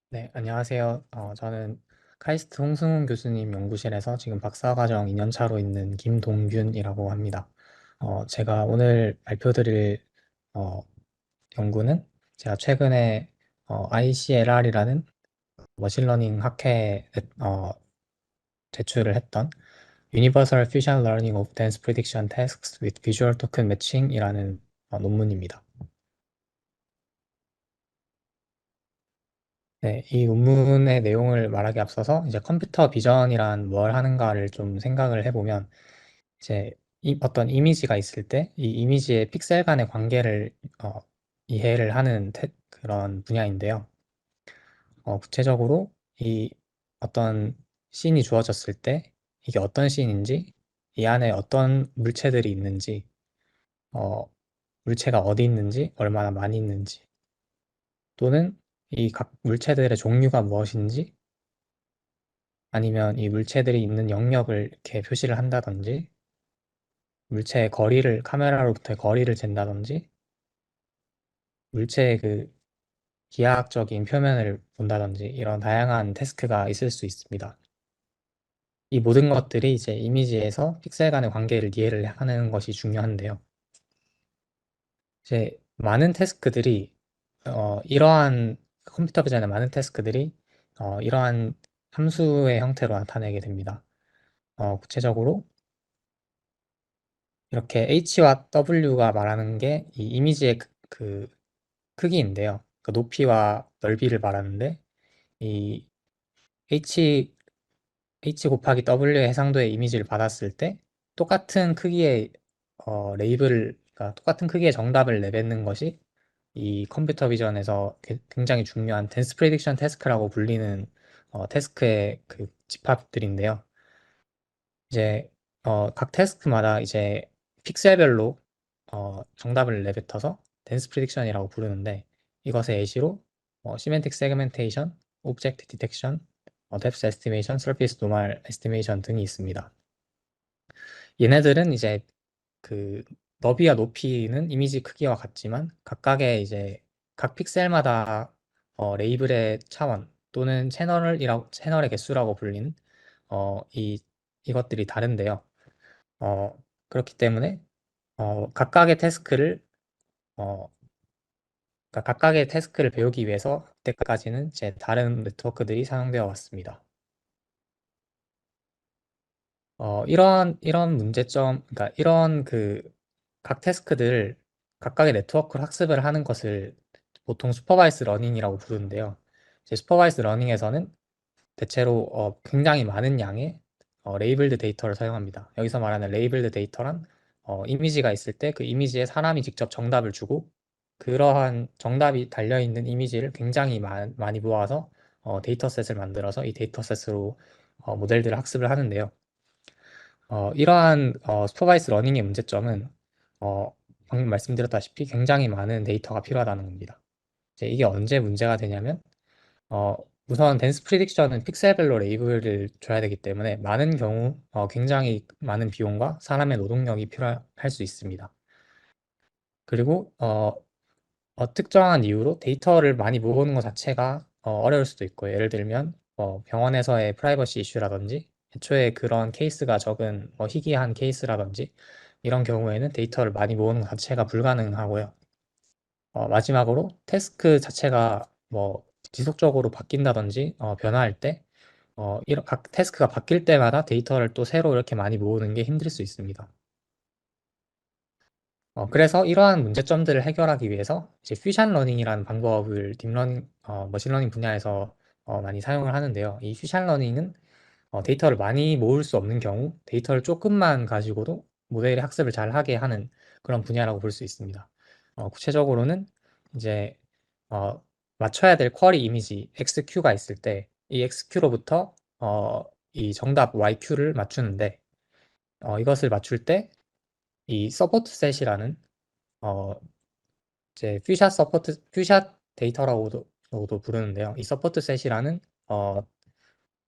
네, 안녕하세요. 저는 카이스트 홍승훈 교수님 연구실에서 지금 박사과정 2년 차로 있는 김동균이라고 합니다. 제가 오늘 발표드릴 어, 연구는 제가 최근에 ICLR이라는 머신러닝 학회에 제출을 했던 Universal Fusion Learning of Dance Prediction Tasks with Visual Token Matching이라는 논문입니다. 네, 이 논문의 내용을 말하기 앞서서 이제 컴퓨터 비전이란 뭘 하는가를 좀 생각을 해보면 이제 어떤 이미지가 있을 때 이 이미지의 픽셀 간의 관계를 이해를 하는 그런 분야인데요. 구체적으로 이 어떤 씬이 주어졌을 때 이게 어떤 씬인지 이 안에 어떤 물체들이 있는지 어, 물체가 어디 있는지 얼마나 많이 있는지 또는 이 각 물체들의 종류가 무엇인지 아니면 이 물체들이 있는 영역을 이렇게 표시를 한다든지 물체의 거리를 카메라로부터의 거리를 잰다든지 물체의 그 기하학적인 표면을 본다든지 이런 다양한 태스크가 있을 수 있습니다. 이 모든 것들이 이제 이미지에서 픽셀 간의 관계를 이해를 하는 것이 중요한데요. 이제 많은 태스크들이 이러한 컴퓨터 비전의 많은 태스크들이 이러한 함수의 형태로 나타내게 됩니다. 구체적으로 이렇게 H와 W가 말하는 게 이 이미지의 그 크기인데요. 그 높이와 넓이를 말하는데 이 H, H 곱하기 W의 해상도의 이미지를 받았을 때 똑같은 크기의 그러니까 똑같은 크기의 정답을 내뱉는 것이 이 컴퓨터 비전에서 굉장히 중요한 댄스 프레딕션 태스크라고 불리는 태스크의 그 집합들인데요. 이제 각 태스크마다 이제 픽셀별로 정답을 내뱉어서 댄스 프리딕션이라고 부르는데 이것의 예시로 시멘틱 세그멘테이션, 오브젝트 디텍션, 뎁스 에스티메이션, 서피스 노멀 에스티메이션 등이 있습니다. 얘네들은 이제 그 너비와 높이는 이미지 크기와 같지만 각각의 이제 각 픽셀마다 레이블의 차원 또는 채널의 개수라고 불리는 이 이것들이 다른데요. 어, 그렇기 때문에 각각의 태스크를 어, 그러니까 각각의 태스크를 배우기 위해서 그때까지는 이제 다른 네트워크들이 사용되어 왔습니다. 이런 문제점, 그러니까 이런 그 각 태스크들 각각의 네트워크를 학습을 하는 것을 보통 슈퍼바이스 러닝이라고 부르는데요. 이제 슈퍼바이스 러닝에서는 대체로 굉장히 많은 양의 레이블드 데이터를 사용합니다. 여기서 말하는 레이블드 데이터란 이미지가 있을 때 그 이미지에 사람이 직접 정답을 주고 그러한 정답이 달려있는 이미지를 굉장히 많이 모아서 데이터셋을 만들어서 이 데이터셋으로 모델들을 학습을 하는데요. 이러한 슈퍼바이스 러닝의 문제점은 어, 방금 말씀드렸다시피 굉장히 많은 데이터가 필요하다는 겁니다. 이제 이게 언제 문제가 되냐면 어, 우선 댄스 프리딕션은 픽셀별로 레이블을 줘야 되기 때문에 많은 경우 굉장히 많은 비용과 사람의 노동력이 필요할 수 있습니다. 그리고 특정한 이유로 데이터를 많이 모으는 것 자체가 어려울 수도 있고요. 예를 들면 병원에서의 프라이버시 이슈라든지 애초에 그런 케이스가 적은 희귀한 케이스라든지 이런 경우에는 데이터를 많이 모으는 것 자체가 불가능하고요. 마지막으로 태스크 자체가 뭐 지속적으로 바뀐다든지 변화할 때 이런 각 태스크가 바뀔 때마다 데이터를 또 새로 이렇게 많이 모으는 게 힘들 수 있습니다. 그래서 이러한 문제점들을 해결하기 위해서 이제 퓨전 러닝이라는 방법을 딥러닝, 머신러닝 분야에서 많이 사용을 하는데요. 이 퓨전 러닝은 데이터를 많이 모을 수 없는 경우 데이터를 조금만 가지고도 모델의 학습을 잘 하게 하는 그런 분야라고 볼 수 있습니다. 구체적으로는 이제 어, 맞춰야 될 쿼리 이미지 XQ가 있을 때 이 XQ로부터 이 정답 YQ를 맞추는데 이것을 맞출 때 이 서포트 셋이라는 어, 이제 퓨샷 데이터라고도 부르는데요. 이 서포트 셋이라는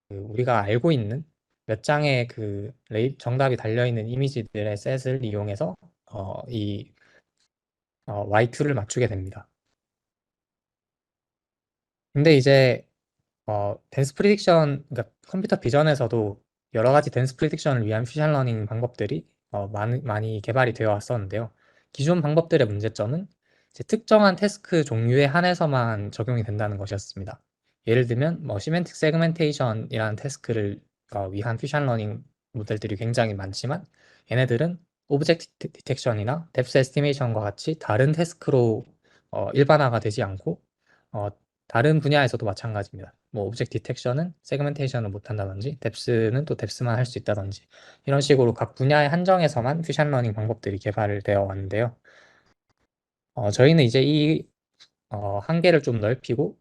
우리가 알고 있는 몇 장의 그 정답이 달려 있는 이미지들의 셋을 이용해서 이 YQ를 맞추게 됩니다. 근데 이제 댄스 프리딕션, 그러니까 컴퓨터 비전에서도 여러 가지 댄스 프리딕션을 위한 퓨전 러닝 방법들이 많이 개발이 되어 왔었는데요. 기존 방법들의 문제점은 이제 특정한 태스크 종류에 한해서만 적용이 된다는 것이었습니다. 예를 들면 시멘틱 세그멘테이션이라는 태스크를 위한 퓨전 러닝 모델들이 굉장히 많지만 얘네들은 오브젝트 디텍션이나 뎁스 에스티메이션과 같이 다른 태스크로 일반화가 되지 않고 어, 다른 분야에서도 마찬가지입니다. 오브젝트 디텍션은 세그멘테이션을 못한다든지 뎁스는 또 뎁스만 할 수 있다든지 이런 식으로 각 분야에 한정해서만 퓨전 러닝 방법들이 개발되어 왔는데요. 저희는 이제 이 한계를 좀 넓히고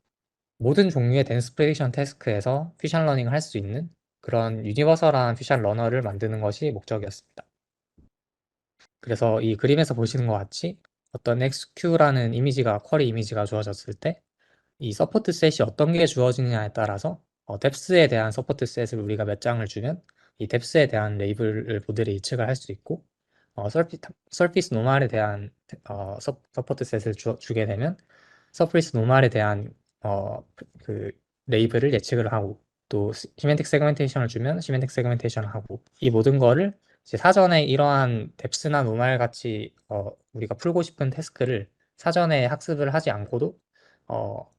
모든 종류의 댄스 프레디션 태스크에서 퓨전 러닝을 할 수 있는 그런 유니버설한 퓨전 러너를 만드는 것이 목적이었습니다. 그래서 이 그림에서 보시는 것 같이 어떤 XQ라는 이미지가 쿼리 이미지가 주어졌을 때 이 서포트 셋이 어떤 게 주어지느냐에 따라서 뎁스에 대한 서포트 셋을 우리가 몇 장을 주면 이 뎁스에 대한 레이블을 모델이 예측을 할 수 있고 서피스 노멀에 대한 서포트 셋을 주게 되면 서피스 노멀에 대한 그 레이블을 예측을 하고 또 시멘틱 세그멘테이션을 주면 시멘틱 세그멘테이션을 하고 이 모든 거를 이제 사전에 이러한 뎁스나 노멀 같이 우리가 풀고 싶은 태스크를 사전에 학습을 하지 않고도 어,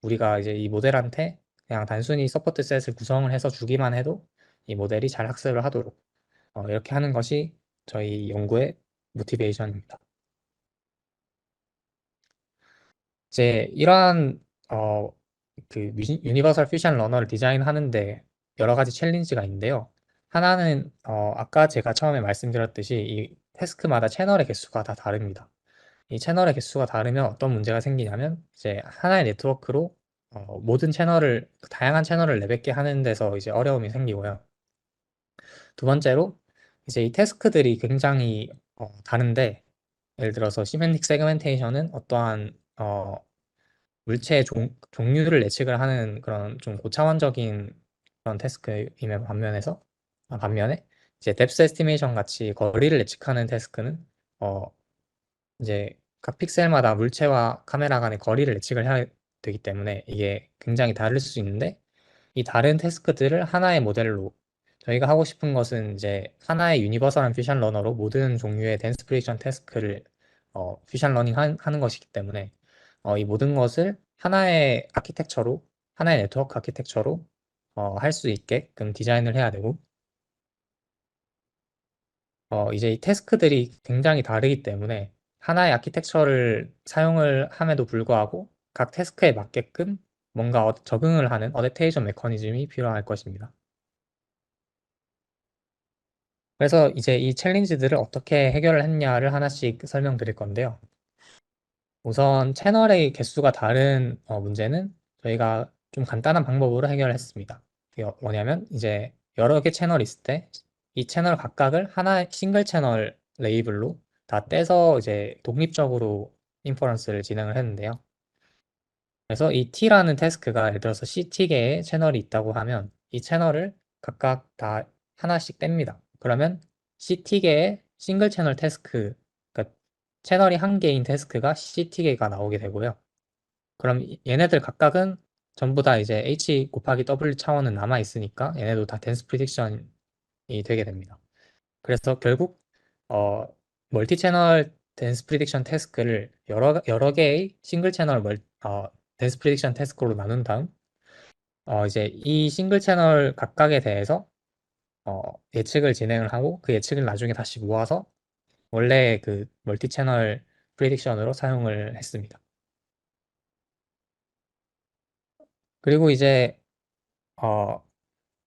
우리가 이제 이 모델한테 그냥 단순히 서포트 셋을 구성을 해서 주기만 해도 이 모델이 잘 학습을 하도록 이렇게 하는 것이 저희 연구의 모티베이션입니다. 이제 이러한 어, 그 유니버설 퓨전 러너를 디자인하는데 여러 가지 챌린지가 있는데요. 하나는 아까 제가 처음에 말씀드렸듯이 이 태스크마다 채널의 개수가 다 다릅니다. 이 채널의 개수가 다르면 어떤 문제가 생기냐면 이제 하나의 네트워크로 모든 채널을 다양한 채널을 내뱉게 하는 데서 이제 어려움이 생기고요. 두 번째로 이제 이 태스크들이 굉장히 다른데 예를 들어서 시멘틱 세그멘테이션은 어떠한 물체의 종류를 예측을 하는 그런 좀 고차원적인 그런 태스크임의 반면에 이제 뎁스 에스티메이션 같이 거리를 예측하는 태스크는 어, 이제 각 픽셀마다 물체와 카메라 간의 거리를 예측을 해야 되기 때문에 이게 굉장히 다를 수 있는데 이 다른 태스크들을 하나의 모델로 저희가 하고 싶은 것은 이제 하나의 유니버설한 퓨전 러너로 모든 종류의 댄스 프리딕션 태스크를 퓨전 러닝 하는 것이기 때문에 이 모든 것을 하나의 아키텍처로 하나의 네트워크 아키텍처로 할 수 있게끔 디자인을 해야 되고 이제 이 태스크들이 굉장히 다르기 때문에 하나의 아키텍처를 사용을 함에도 불구하고 각 태스크에 맞게끔 뭔가 적응을 하는 어댑테이션 메커니즘이 필요할 것입니다. 그래서 이제 이 챌린지들을 어떻게 해결을 했냐를 하나씩 설명드릴 건데요. 우선 채널의 개수가 다른 문제는 저희가 좀 간단한 방법으로 해결했습니다. 그게 뭐냐면 이제 여러 개 채널이 있을 때 이 채널 각각을 하나의 싱글 채널 레이블로 다 떼서 이제 독립적으로 인퍼런스를 진행을 했는데요. 그래서 이 T라는 태스크가 예를 들어서 CT개의 채널이 있다고 하면 이 채널을 각각 다 하나씩 뗍니다. 그러면 CT개의 싱글 채널 태스크, 그러니까 채널이 한 개인 태스크가 CT개가 나오게 되고요. 그럼 얘네들 각각은 전부 다 이제 H 곱하기 W 차원은 남아 있으니까 얘네도 다 댄스 프리딕션이 되게 됩니다. 그래서 결국 어, 멀티 채널 댄스 프리딕션 태스크를 여러 개의 싱글 채널 댄스 프리딕션 태스크로 나눈 다음 이제 이 싱글 채널 각각에 대해서 예측을 진행을 하고 그 예측을 나중에 다시 모아서 원래 그 멀티 채널 프리딕션으로 사용을 했습니다. 그리고 이제 어,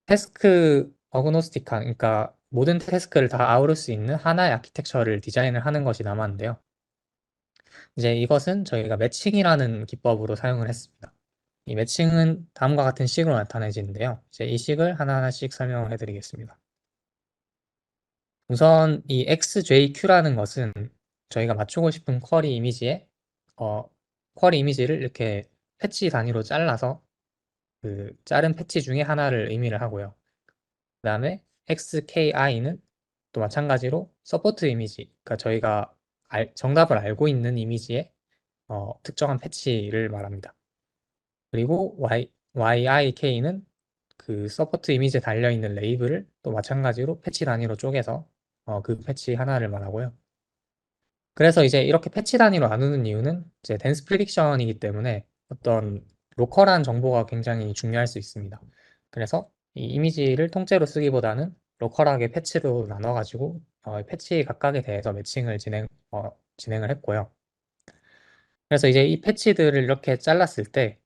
태스크 어그노스틱한 그러니까 모든 태스크를 다 아우를 수 있는 하나의 아키텍처를 디자인을 하는 것이 남았는데요. 이제 이것은 저희가 매칭이라는 기법으로 사용을 했습니다. 이 매칭은 다음과 같은 식으로 나타내지는데요. 이제 이 식을 하나하나씩 설명을 해드리겠습니다. 우선 이 XJQ라는 것은 저희가 맞추고 싶은 어, 쿼리 이미지를 이렇게 패치 단위로 잘라서 그 자른 패치 중에 하나를 의미를 하고요. 그 다음에 XKI는 또 마찬가지로 서포트 이미지, 그러니까 저희가 정답을 알고 있는 이미지의 특정한 패치를 말합니다. 그리고 YIK는 그 서포트 이미지에 달려있는 레이블을 또 마찬가지로 패치 단위로 쪼개서 그 패치 하나를 말하고요. 그래서 이제 이렇게 패치 단위로 나누는 이유는 이제 댄스 프리딕션이기 때문에 어떤 로컬한 정보가 굉장히 중요할 수 있습니다. 그래서 이 이미지를 통째로 쓰기보다는 로컬하게 패치로 나눠가지고 패치 각각에 대해서 매칭을 진행을 했고요. 그래서 이제 이 패치들을 이렇게 잘랐을 때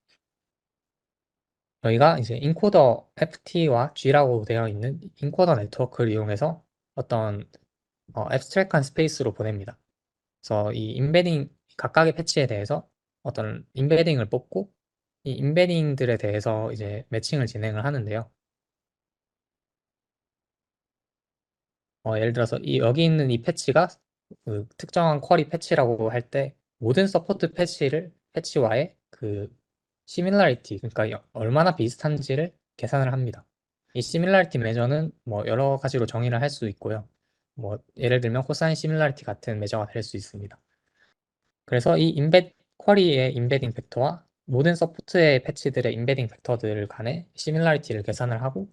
저희가 이제 인코더 FT와 G라고 되어 있는 인코더 네트워크를 이용해서 어떤 앱스트랙한 스페이스로 보냅니다. 그래서 이 임베딩 각각의 패치에 대해서 어떤 임베딩을 뽑고 이 임베딩들에 대해서 이제 매칭을 진행을 하는데요. 예를 들어서 여기 있는 이 패치가 그 특정한 쿼리 패치라고 할 때 모든 서포트 패치와의 그 시밀라리티, 그러니까 얼마나 비슷한지를 계산을 합니다. 이 시밀라리티 매저는 뭐 여러 가지로 정의를 할 수 있고요. 뭐 예를 들면 코사인 시밀라리티 같은 매저가 될 수 있습니다. 그래서 이 쿼리의 임베딩 벡터와 모든 서포트의 패치들의 임베딩 벡터들 간의 시밀라리티를 계산을 하고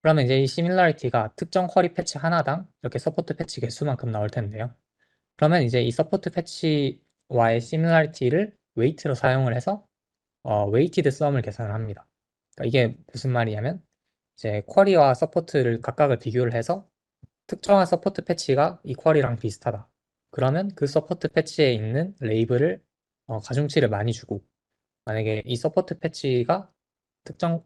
그러면 이제 이 시밀라리티가 특정 쿼리 패치 하나당 이렇게 서포트 패치 개수만큼 나올 텐데요. 그러면 이제 이 서포트 패치와의 시밀라리티를 웨이트로 사용을 해서 웨이티드 썸을 계산을 합니다. 그러니까 이게 무슨 말이냐면 이제 쿼리와 서포트를 각각을 비교를 해서 특정한 서포트 패치가 이 쿼리랑 비슷하다. 그러면 그 서포트 패치에 있는 레이블을 가중치를 많이 주고 만약에 이 서포트 패치가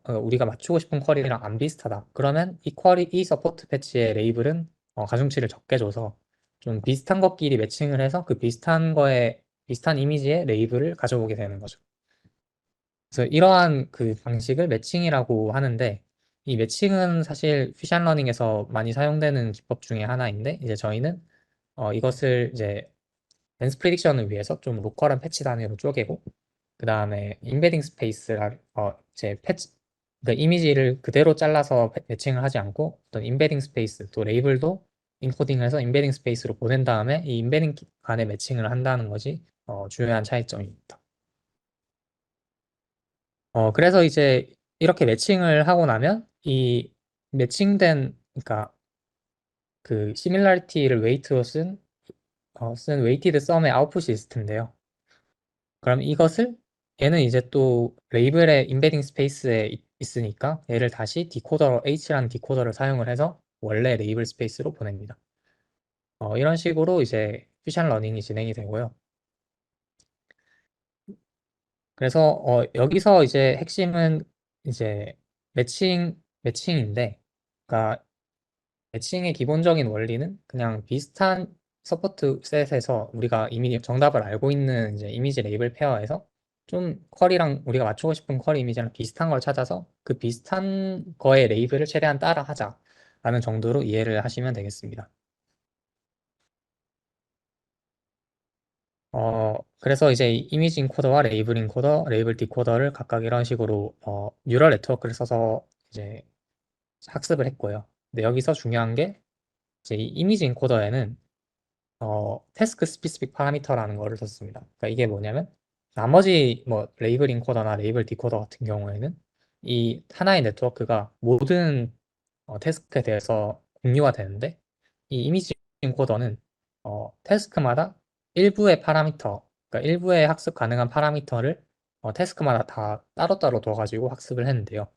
우리가 맞추고 싶은 쿼리랑 안 비슷하다. 그러면 이 서포트 패치의 레이블은 가중치를 적게 줘서 좀 비슷한 것끼리 매칭을 해서 그 비슷한 이미지의 레이블을 가져오게 되는 거죠. 그래서 이러한 그 방식을 매칭이라고 하는데 이 매칭은 사실 퓨션러닝에서 많이 사용되는 기법 중에 하나인데 이제 저희는 이것을 이제 댄스 프리딕션을 위해서 좀 로컬한 패치 단위로 쪼개고 그 다음에 임베딩 스페이스라 이제 그러니까 이미지를 그대로 잘라서 매칭을 하지 않고 어떤 임베딩 스페이스 또 레이블도 인코딩을 해서 임베딩 스페이스로 보낸 다음에 이 임베딩 간에 매칭을 한다는 것이 중요한 차이점입니다. 그래서 이제 이렇게 매칭을 하고 나면 이 매칭된 그러니까 그 시밀라리티를 웨이트로 쓴 웨이티드 썸의 아웃풋이 있을 텐데요. 그럼 이것을 얘는 이제 또 레이블의 임베딩 스페이스에 있으니까 얘를 다시 H라는 디코더를 사용을 해서 원래 레이블 스페이스로 보냅니다. 이런 식으로 이제 퓨전 러닝이 진행이 되고요. 그래서 여기서 이제 핵심은 이제 매칭인데, 그러니까 매칭의 기본적인 원리는 그냥 비슷한 서포트 셋에서 우리가 이미 정답을 알고 있는 이제 이미지 레이블 페어에서 좀 쿼리랑 우리가 맞추고 싶은 쿼리 이미지랑 비슷한 걸 찾아서 그 비슷한 거의 레이블을 최대한 따라 하자라는 정도로 이해를 하시면 되겠습니다. 그래서 이제 이미지 인코더와 레이블 인코더, 레이블 디코더를 각각 이런 식으로 뉴럴 네트워크를 써서 이제 학습을 했고요. 근데 여기서 중요한 게 이제 이 이미지 인코더에는 태스크 스피시픽 파라미터라는 거를 썼습니다. 그러니까 이게 뭐냐면 나머지 뭐 레이블 인코더나 레이블 디코더 같은 경우에는 이 하나의 네트워크가 모든 태스크에 대해서 공유가 되는데 이 이미지 인코더는 태스크마다 일부의 파라미터, 그러니까 일부의 학습 가능한 파라미터를 태스크마다 다 따로따로 둬가지고 학습을 했는데요.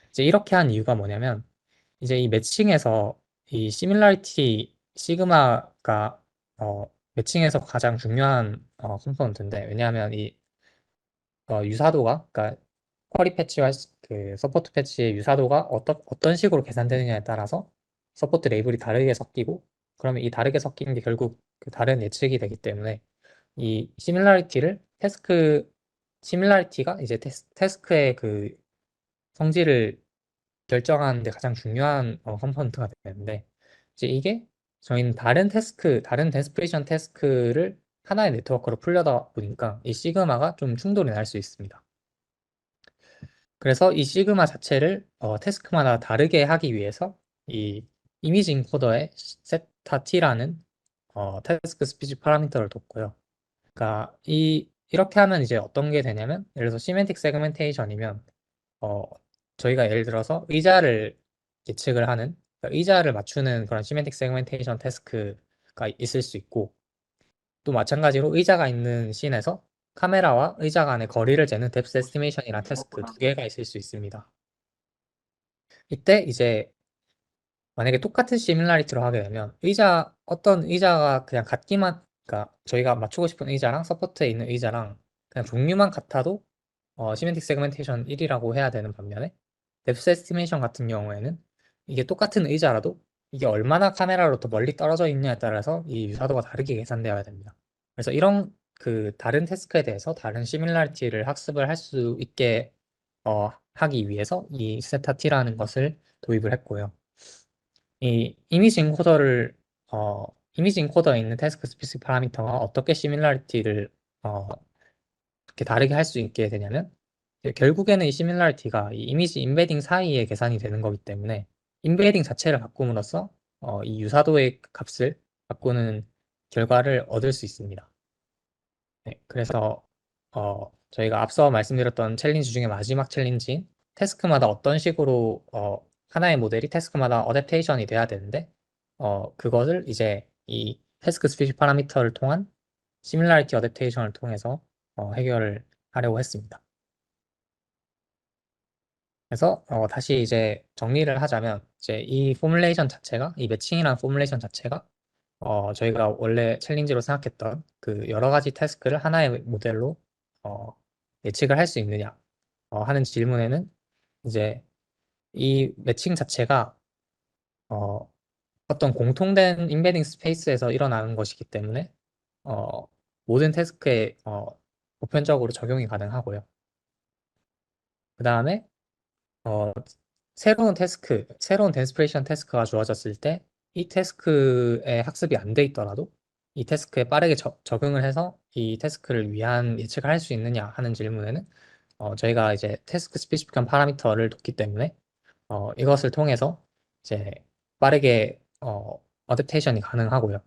이제 이렇게 한 이유가 뭐냐면 이제 이 매칭에서 이 시밀라리티 시그마가 매칭에서 가장 중요한 컴포넌트인데 왜냐하면 이 유사도가 그러니까 쿼리 패치와 그 서포트 패치의 유사도가 어떤 식으로 계산되느냐에 따라서 서포트 레이블이 다르게 섞이고 그러면 이 다르게 섞이는 게 결국 그 다른 예측이 되기 때문에 이 시밀라리티가 이제 테스크의 그 성질을 결정하는 데 가장 중요한 컴포넌트가 되는데 이제 이게 저희는 다른 데스프레이션 태스크를 하나의 네트워크로 풀려다 보니까 이 시그마가 좀 충돌이 날 수 있습니다. 그래서 이 시그마 자체를 태스크마다 다르게 하기 위해서 이 이미지 인코더에 세타 t라는 태스크 스피치 파라미터를 뒀고요. 그러니까 이렇게 하면 이제 어떤 게 되냐면 예를 들어서 시멘틱 세그멘테이션이면 어, 저희가 예를 들어서 의자를 예측을 하는, 그러니까 의자를 맞추는 그런 시멘틱 세그멘테이션 태스크가 있을 수 있고, 또 마찬가지로 의자가 있는 씬에서 카메라와 의자 간의 거리를 재는 뎁스 에스티메이션이라는 태스크 두 개가 있을 수 있습니다. 이때 이제 만약에 똑같은 시뮬라리티로 하게 되면 어떤 의자가 그냥 같기만, 그러니까 저희가 맞추고 싶은 의자랑 서포트에 있는 의자랑 그냥 종류만 같아도 시멘틱 세그멘테이션 1이라고 해야 되는 반면에 뎁스 에스티메이션 같은 경우에는 이게 똑같은 의자라도 이게 얼마나 카메라로부터 멀리 떨어져 있냐에 따라서 이 유사도가 다르게 계산되어야 됩니다. 그래서 이런 그 다른 태스크에 대해서 다른 시뮬라리티를 학습을 할 수 있게 하기 위해서 이 세타티라는 것을 도입을 했고요. 이 이미지 인코더에 있는 태스크 스페시픽 파라미터가 어떻게 시뮬라리티를 어, 이렇게 다르게 할 수 있게 되냐면 이제 결국에는 이 시뮬라리티가 이 이미지 인베딩 사이에 계산이 되는 거기 때문에 인베딩 자체를 바꿈으로써 이 유사도의 값을 바꾸는 결과를 얻을 수 있습니다. 네, 그래서 저희가 앞서 말씀드렸던 챌린지 중에 마지막 챌린지인 태스크마다 어떤 식으로 하나의 모델이 태스크마다 어댑테이션이 돼야 되는데 그것을 이제 이 태스크 스피식 파라미터를 통한 시뮬라리티 어댑테이션을 통해서 해결을 하려고 했습니다. 그래서 다시 이제 정리를 하자면 이제 이 포뮬레이션 자체가 이 매칭이라는 포뮬레이션 자체가 저희가 원래 챌린지로 생각했던 그 여러 가지 태스크를 하나의 모델로 어, 예측을 할 수 있느냐 하는 질문에는 이제 이 매칭 자체가 어, 어떤 공통된 임베딩 스페이스에서 일어나는 것이기 때문에 어, 모든 태스크에 보편적으로 적용이 가능하고요. 그 다음에 어, 새로운 데스프레이션 태스크가 주어졌을 때 이 태스크에 학습이 안 돼 있더라도 이 태스크에 빠르게 적응을 해서 이 태스크를 위한 예측을 할 수 있느냐 하는 질문에는 저희가 이제 태스크 스페시픽한 파라미터를 뒀기 때문에 이것을 통해서 이제 빠르게 어댑테이션이 가능하고요.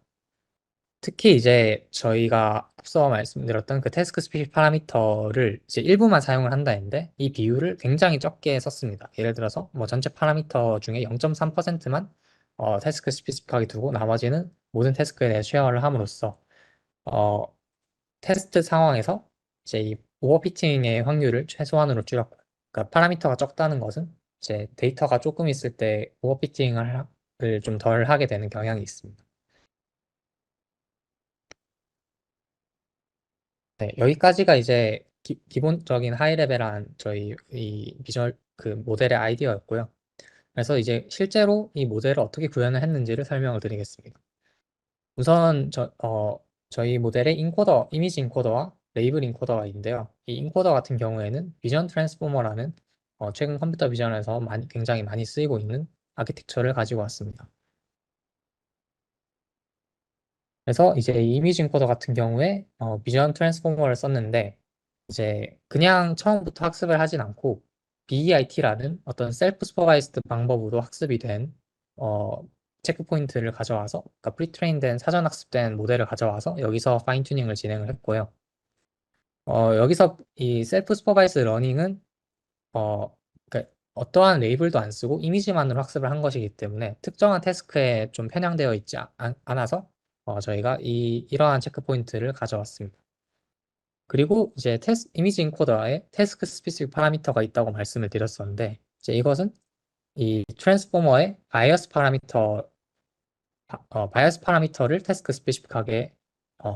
특히 이제 저희가 앞서 말씀드렸던 그 태스크 스피식 파라미터를 이제 일부만 사용을 한다 했는데 이 비율을 굉장히 적게 썼습니다. 예를 들어서 뭐 전체 파라미터 중에 0.3%만 태스크 스피시픽하게 두고 나머지는 모든 태스크에 대해 쉐어를 함으로써 어, 테스트 상황에서 이제 이 오버피팅의 확률을 최소한으로 줄였고요. 그러니까 파라미터가 적다는 것은 이제 데이터가 조금 있을 때 오버피팅을 좀 덜 하게 되는 경향이 있습니다. 네, 여기까지가 이제 기본적인 하이레벨한 저희 이 비주얼 그 모델의 아이디어였고요. 그래서 이제 실제로 이 모델을 어떻게 구현을 했는지를 설명을 드리겠습니다. 우선 저희 모델의 이미지 인코더와 레이블 인코더가 있는데요. 이 인코더 같은 경우에는 비전 트랜스포머라는 최근 컴퓨터 비전에서 굉장히 많이 쓰이고 있는 아키텍처를 가지고 왔습니다. 그래서 이제 이 이미지 인코더 같은 경우에 비전 트랜스포머를 썼는데 이제 그냥 처음부터 학습을 하진 않고 BEIT라는 어떤 셀프 슈퍼바이스드 방법으로 학습이 된 어, 체크 포인트를 가져와서 그러니까 프리트레인된 사전 학습된 모델을 가져와서 여기서 파인 튜닝을 진행을 했고요. 여기서 이 셀프 슈퍼바이스드 러닝은 그러니까 어떠한 레이블도 안 쓰고 이미지만으로 학습을 한 것이기 때문에 특정한 태스크에 좀 편향되어 있지 않아서 저희가 이러한 체크 포인트를 가져왔습니다. 그리고 이제 이미지 인코더에 태스크 스페시픽 파라미터가 있다고 말씀을 드렸었는데 이제 이것은 이 트랜스포머의 바이어스 파라미터를 태스크 스페시픽하게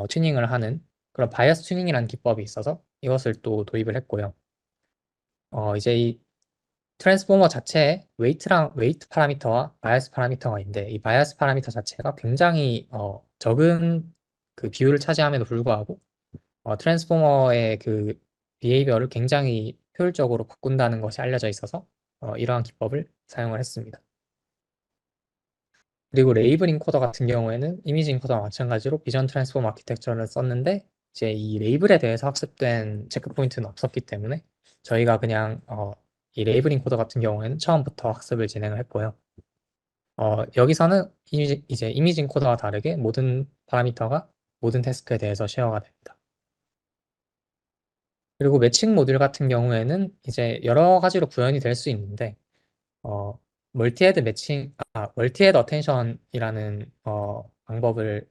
튜닝을 하는 그런 바이어스 튜닝이라는 기법이 있어서 이것을 또 도입을 했고요. 이제 이 트랜스포머 자체에 웨이트 파라미터와 바이어스 파라미터가 있는데 이 바이어스 파라미터 자체가 굉장히 적은 그 비율을 차지함에도 불구하고 트랜스포머의 그 비헤이비어를 굉장히 효율적으로 바꾼다는 것이 알려져 있어서 이러한 기법을 사용을 했습니다. 그리고 레이블 인코더 같은 경우에는 이미지 인코더와 마찬가지로 비전 트랜스포머 아키텍처를 썼는데 이제 이 레이블에 대해서 학습된 체크 포인트는 없었기 때문에 저희가 그냥 이 레이블 인코더 같은 경우에는 처음부터 학습을 진행을 했고요. 여기서는 이제 이미지 인코더와 다르게 모든 파라미터가 모든 태스크에 대해서 쉐어가 됩니다. 그리고 매칭 모듈 같은 경우에는 이제 여러 가지로 구현이 될 수 있는데, 어, 멀티 헤드 어텐션이라는 방법을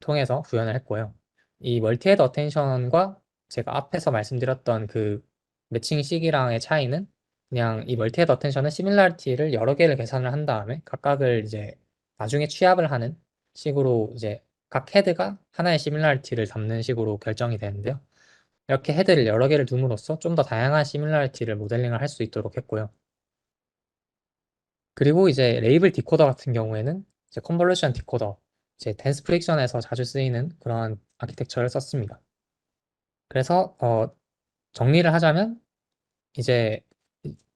통해서 구현을 했고요. 이 멀티 헤드 어텐션과 제가 앞에서 말씀드렸던 그 매칭 시기랑의 차이는 그냥 이 멀티 헤드 어텐션은 시밀라리티를 여러 개를 계산을 한 다음에 각각을 이제 나중에 취합을 하는 식으로 이제 각 헤드가 하나의 시밀라리티를 담는 식으로 결정이 되는데요. 이렇게 헤드를 여러 개를 둠으로써 좀 더 다양한 시밀라리티를 모델링을 할 수 있도록 했고요. 그리고 이제 레이블 디코더 같은 경우에는 이제 컨볼루션 디코더, 이제 댄스 프릭션에서 자주 쓰이는 그런 아키텍처를 썼습니다. 그래서 정리를 하자면 이제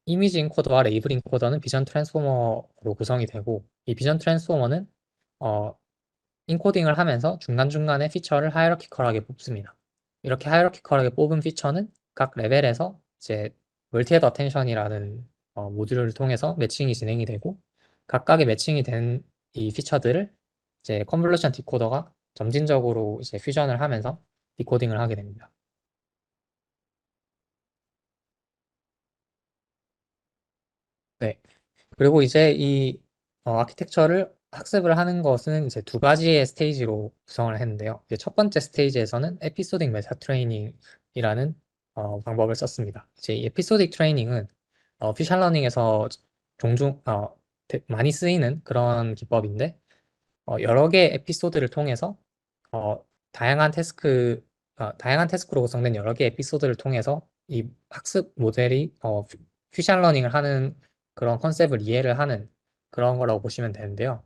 이미지 인코더와 레이블 인코더는 비전 트랜스포머로 구성이 되고, 이 비전 트랜스포머는 어, 인코딩을 하면서 중간중간에 피처를 하이어러키컬하게 뽑습니다. 이렇게 하이어러키컬하게 뽑은 피처는 각 레벨에서 이제 멀티헤드 어텐션이라는 모듈을 통해서 매칭이 진행이 되고, 각각의 매칭이 된 이 피처들을 이제 컨볼루션 디코더가 점진적으로 이제 퓨전을 하면서 디코딩을 하게 됩니다. 네. 그리고 이제 이 아키텍처를 학습을 하는 것은 이제 두 가지의 스테이지로 구성을 했는데요. 이제 첫 번째 스테이지에서는 에피소딕 메타 트레이닝이라는 방법을 썼습니다. 이제 이 에피소딕 트레이닝은 피셜 러닝에서 종종 많이 쓰이는 그런 기법인데, 여러 개의 에피소드를 통해서 어, 다양한 태스크로 구성된 여러 개의 에피소드를 통해서 이 학습 모델이 퓨전 러닝을 하는 그런 컨셉을 이해를 하는 그런 거라고 보시면 되는데요.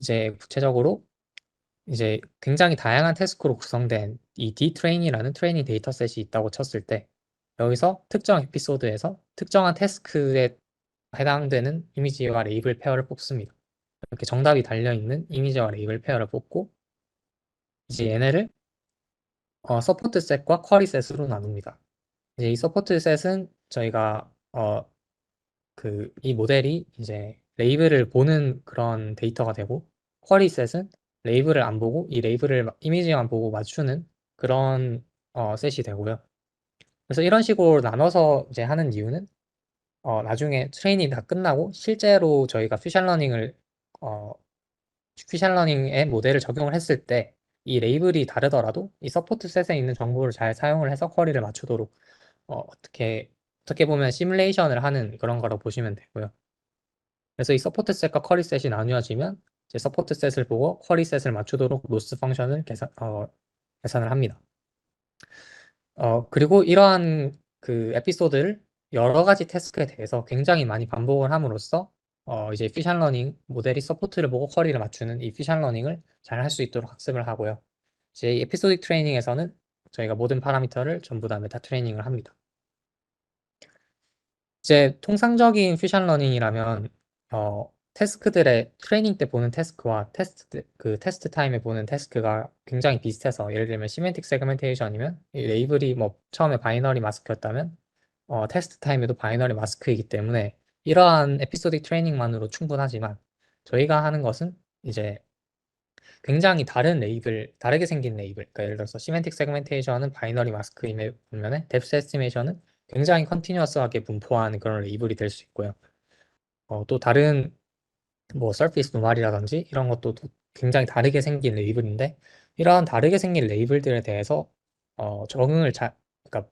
이제 구체적으로 이제 굉장히 다양한 태스크로 구성된 이 D트레인이라는 트레이닝 데이터셋이 있다고 쳤을 때, 여기서 특정 에피소드에서 특정한 태스크에 해당되는 이미지와 레이블 페어를 뽑습니다. 이렇게 정답이 달려있는 이미지와 레이블 페어를 뽑고, 이제 얘네를 서포트 셋과 쿼리 셋으로 나눕니다. 이제 이 서포트 셋은 저희가 이 모델이 이제 레이블을 보는 그런 데이터가 되고, 쿼리 셋은 레이블을 안 보고 이 레이블을 이미지만 보고 맞추는 그런 셋이 되고요. 그래서 이런 식으로 나눠서 이제 하는 이유는 나중에 트레이닝이 다 끝나고 실제로 저희가 어, 퓨전 러닝의 모델을 적용을 했을 때 이 레이블이 다르더라도 이 서포트 셋에 있는 정보를 잘 사용을 해서 쿼리를 맞추도록 어떻게 보면 시뮬레이션을 하는 그런 거라고 보시면 되고요. 그래서 이 서포트 셋과 쿼리 셋이 나뉘어지면 이제 서포트 셋을 보고 쿼리 셋을 맞추도록 로스 펑션을 계산을 합니다. 그리고 이러한 그 에피소드를 여러 가지 태스크에 대해서 굉장히 많이 반복을 함으로써 이제 피션 러닝 모델이 서포트를 보고 쿼리를 맞추는 이 피션 러닝을 잘 할 수 있도록 학습을 하고요. 이제 이 에피소딕 트레이닝에서는 저희가 모든 파라미터를 전부 다 메타 트레이닝을 합니다. 이제 통상적인 퓨전 러닝이라면 태스크들의 트레이닝 때 보는 태스크와 테스트 타임에 보는 태스크가 굉장히 비슷해서, 예를 들면 시멘틱 세그멘테이션이면 이 레이블이 뭐 처음에 바이너리 마스크였다면 테스트 타임에도 바이너리 마스크이기 때문에 이러한 에피소딕 트레이닝만으로 충분하지만, 저희가 하는 것은 이제 굉장히 다르게 생긴 레이블, 그러니까 예를 들어서 시멘틱 세그멘테이션은 바이너리 마스크임의 반면에 뎁스 에스티메이션은 굉장히 컨티뉴어스하게 분포하는 그런 레이블이 될 수 있고요. 또 다른 뭐 서피스 노말이라든지 이런 것도 굉장히 다르게 생긴 레이블인데, 이러한 다르게 생긴 레이블들에 대해서 적응을 그러니까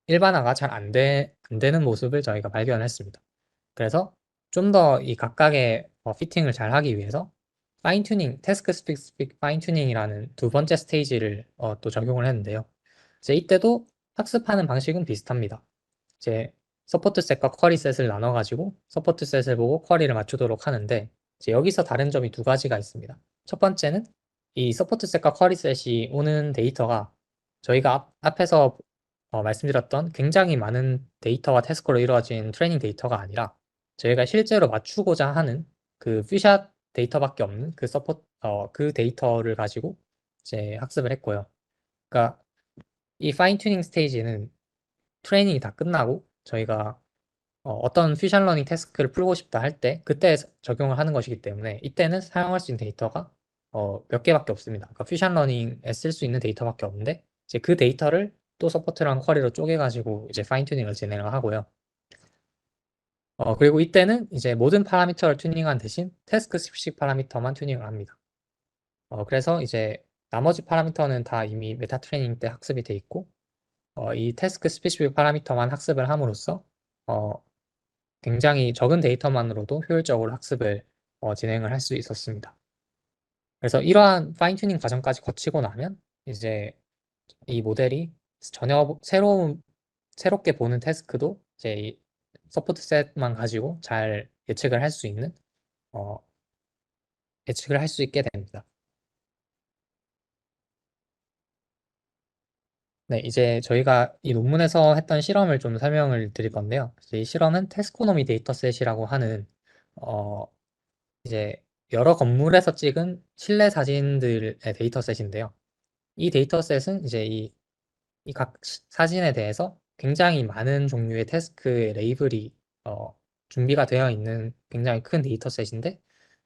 일반화가 잘 안 되는 모습을 저희가 발견했습니다. 그래서 좀 더 이 각각의 피팅을 잘 하기 위해서 태스크 스피시픽 파인 튜닝이라는 두 번째 스테이지를 또 적용을 했는데요. 이제 이때도 학습하는 방식은 비슷합니다. 이제 서포트 셋과 쿼리 셋을 나눠가지고 서포트 셋을 보고 쿼리를 맞추도록 하는데, 이제 여기서 다른 점이 두 가지가 있습니다. 첫 번째는 이 서포트 셋과 쿼리 셋이 오는 데이터가 저희가 앞에서 말씀드렸던 굉장히 많은 데이터와 태스크로 이루어진 트레이닝 데이터가 아니라, 저희가 실제로 맞추고자 하는 그 퓨샷 데이터밖에 없는 그 데이터를 가지고 이제 학습을 했고요. 그러니까 이 파인 튜닝 스테이지는 트레이닝이 다 끝나고 저희가 떤 퓨전 러닝 태스크를 풀고 싶다 할 때 그때 적용을 하는 것이기 때문에, 이때는 사용할 수 있는 데이터가 몇 개밖에 없습니다. 그러니까 퓨전 러닝에 쓸 수 있는 데이터밖에 없는데, 이제 그 데이터를 또 서포트랑 쿼리로 쪼개가지고 이제 파인 튜닝을 진행을 하고요. 그리고 이때는 이제 모든 파라미터를 튜닝한 대신 태스크 스페시픽 파라미터만 튜닝을 합니다. 그래서 이제 나머지 파라미터는 다 이미 메타 트레이닝 때 학습이 돼 있고, 이 태스크 스페시픽 파라미터만 학습을 함으로써 어, 굉장히 적은 데이터만으로도 효율적으로 학습을 진행을 할 수 있었습니다. 그래서 이러한 파인 튜닝 과정까지 거치고 나면 이제 이 모델이 전혀 새롭게 보는 태스크도 이제 이 서포트 셋만 가지고 잘 예측을 할 수 있는 어, 예측을 할 수 있게 됩니다. 네, 이제 저희가 이 논문에서 했던 실험을 좀 설명을 드릴 건데요. 이제 이 실험은 테스코노미 데이터셋이라고 하는 어, 이제 여러 건물에서 찍은 실내 사진들의 데이터셋인데요. 이 데이터셋은 이제 이 각 사진에 대해서 굉장히 많은 종류의 태스크의 레이블이 준비가 되어 있는 굉장히 큰 데이터셋인데,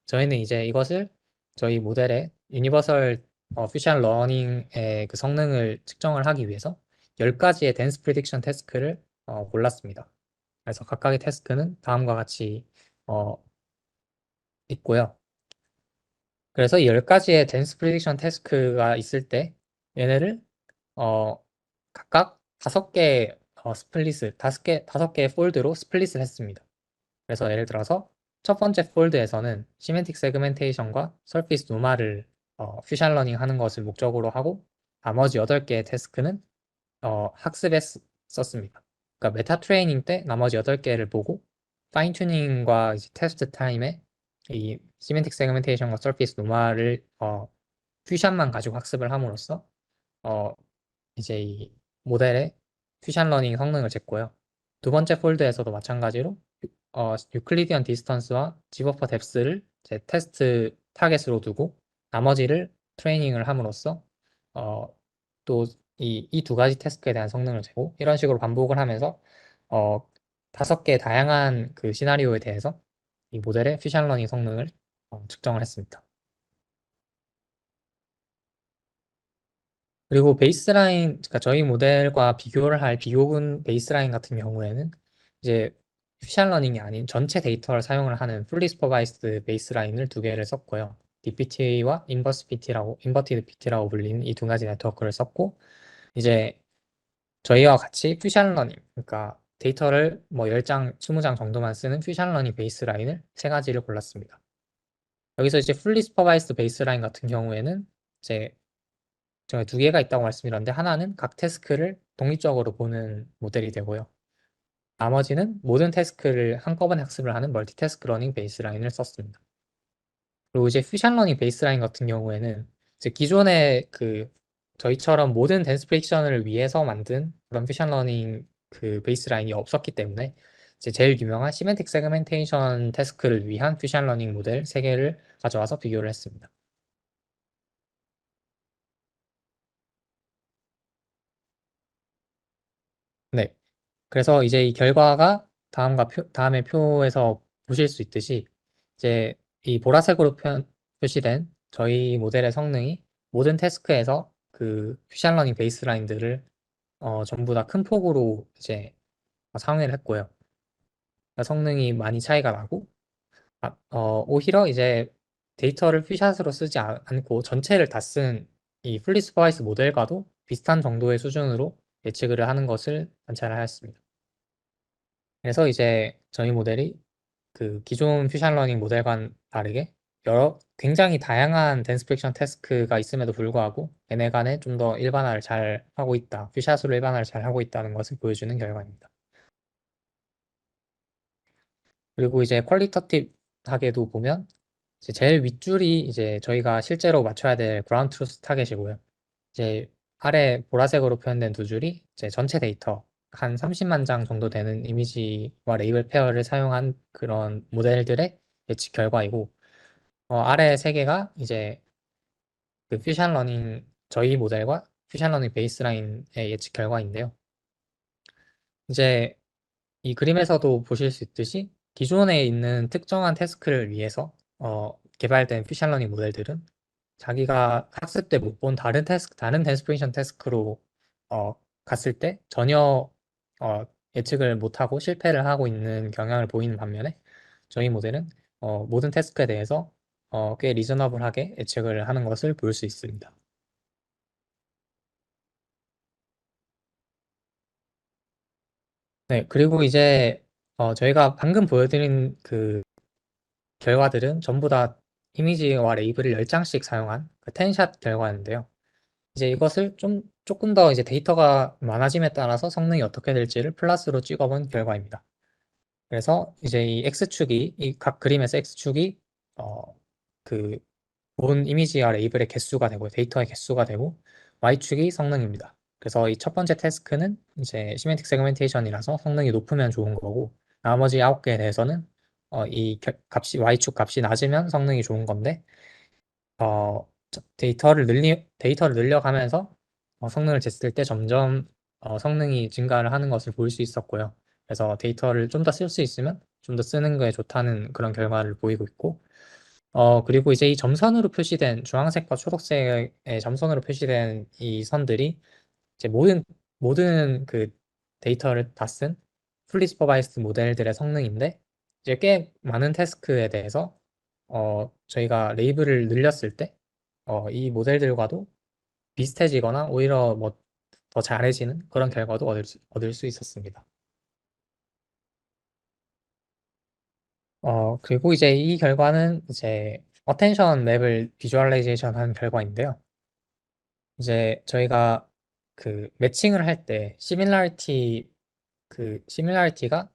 저희는 이제 이것을 저희 모델의 유니버설 퓨전 러닝의 그 성능을 측정을 하기 위해서 10가지의 댄스 프리딕션 태스크를 골랐습니다. 그래서 각각의 태스크는 다음과 같이 어, 있고요. 그래서 이 10가지의 댄스 프리딕션 태스크가 있을 때 얘네를 어, 각각 5개 스플릿을 5개의 폴드로 스플릿을 했습니다. 그래서 예를 들어서 첫 번째 폴드에서는 시멘틱 세그멘테이션과 서피스 노마를 퓨전 러닝 하는 것을 목적으로 하고, 나머지 8개의 태스크는 학습에 썼습니다. 그러니까 메타 트레이닝 때 나머지 8개를 보고 파인 튜닝과 이제 테스트 타임에 이 시멘틱 세그멘테이션과 서피스 노마를 퓨전만 가지고 학습을 함으로써 어, 이제 이 모델의 퓨전 러닝 성능을 쟀고요. 두 번째 폴드에서도 마찬가지로 유클리디언 디스턴스와 집어퍼 뎁스를 제 테스트 타겟으로 두고 나머지를 트레이닝을 함으로써 또 이 두 가지 태스크에 대한 성능을 재고, 이런 식으로 반복을 하면서 어, 5개의 다양한 그 시나리오에 대해서 이 모델의 퓨전 러닝 성능을 측정을 했습니다. 그리고 베이스라인, 그러니까 저희 모델과 비교를 할 비교군 베이스라인 같은 경우에는 이제 퓨전 러닝이 아닌 전체 데이터를 사용을 하는 풀리 슈퍼바이스드 베이스라인을 2개를 썼고요. DPT와 인버티드 PT라고 불리는 이 두 가지 네트워크를 썼고, 이제 저희와 같이 퓨전 러닝, 그러니까 데이터를 뭐 10장, 20장 정도만 쓰는 퓨전 러닝 베이스라인을 3가지를 골랐습니다. 여기서 이제 풀리 슈퍼바이스드 베이스라인 같은 경우에는 이제 제가 2개가 있다고 말씀드렸는데, 하나는 각 태스크를 독립적으로 보는 모델이 되고요. 나머지는 모든 태스크를 한꺼번에 학습을 하는 멀티태스크 러닝 베이스라인을 썼습니다. 그리고 이제 퓨전 러닝 베이스라인 같은 경우에는 이제 기존의 그 저희처럼 모든 댄스 프릭션을 위해서 만든 그런 퓨전 러닝 그 베이스라인이 없었기 때문에 이제 제일 유명한 시멘틱 세그멘테이션 태스크를 위한 퓨전 러닝 모델 3개를 가져와서 비교를 했습니다. 네. 그래서 이제 이 결과가 다음의 표에서 보실 수 있듯이 이제 이 보라색으로 표시된 저희 모델의 성능이 모든 태스크에서 그 퓨전 러닝 베이스라인들을 전부 다 큰 폭으로 이제 상회를 했고요. 그러니까 성능이 많이 차이가 나고, 오히려 이제 데이터를 퓨샷으로 쓰지 않고 전체를 다 쓴 이 플리 슈퍼바이스 모델과도 비슷한 정도의 수준으로 예측을 하는 것을 관찰을 하였습니다. 그래서 이제 저희 모델이 그 기존 퓨전 러닝 모델과는 다르게 굉장히 다양한 댄스 프릭션 태스크가 있음에도 불구하고 얘네 간에 좀 더 일반화를 잘 하고 있다, 퓨샷으로 일반화를 잘 하고 있다는 것을 보여주는 결과입니다. 그리고 이제 퀄리터티브하게도 보면 이제 제일 윗줄이 이제 저희가 실제로 맞춰야 될 그라운드 트루스 타겟이고요. 이제 아래 보라색으로 표현된 2줄이 이제 전체 데이터 한 30만 장 정도 되는 이미지와 레이블 페어를 사용한 그런 모델들의 예측 결과이고, 아래 3개가 이제 그 퓨전 러닝 저희 모델과 퓨전 러닝 베이스라인의 예측 결과인데요. 이제 이 그림에서도 보실 수 있듯이 기존에 있는 특정한 태스크를 위해서 개발된 퓨전 러닝 모델들은 자기가 학습 때 못 본 다른 댄스 프리션 태스크로 갔을 때 전혀 어, 예측을 못하고 실패를 하고 있는 경향을 보이는 반면에 저희 모델은 모든 태스크에 대해서 꽤 리저너블하게 예측을 하는 것을 볼 수 있습니다. 네, 그리고 이제 저희가 방금 보여드린 그 결과들은 전부 다 이미지와 레이블을 10장씩 사용한 그 10샷 결과인데요. 이제 이것을 조금 더 이제 데이터가 많아짐에 따라서 성능이 어떻게 될지를 플러스로 찍어본 결과입니다. 그래서 이제 이 X축이, 이 각 그림에서 X축이, 어, 그, 본 이미지와 레이블의 개수가 되고, 데이터의 개수가 되고, Y축이 성능입니다. 그래서 이 첫 번째 태스크는 이제 시멘틱 세그멘테이션이라서 성능이 높으면 좋은 거고, 나머지 9개에 대해서는 값이, Y축 값이 낮으면 성능이 좋은 건데, 데이터를 늘려가면서 성능을 쟀을 때 점점 성능이 증가를 하는 것을 볼 수 있었고요. 그래서 데이터를 좀 더 쓸 수 있으면 좀 더 쓰는 거에 좋다는 그런 결과를 보이고 있고, 그리고 이제 이 점선으로 표시된 주황색과 초록색의 점선으로 표시된 이 선들이 이제 모든 그 데이터를 다 쓴 풀리 슈퍼바이스드 모델들의 성능인데 이제 꽤 많은 태스크에 대해서 저희가 레이블을 늘렸을 때 이 모델들과도 비슷해지거나 오히려 뭐 더 잘해지는 그런 결과도 얻을 수 있었습니다. 그리고 이제 이 결과는 이제 어텐션 맵을 비주얼라이제이션 한 결과인데요. 이제 저희가 그 매칭을 할 때 시밀라리티가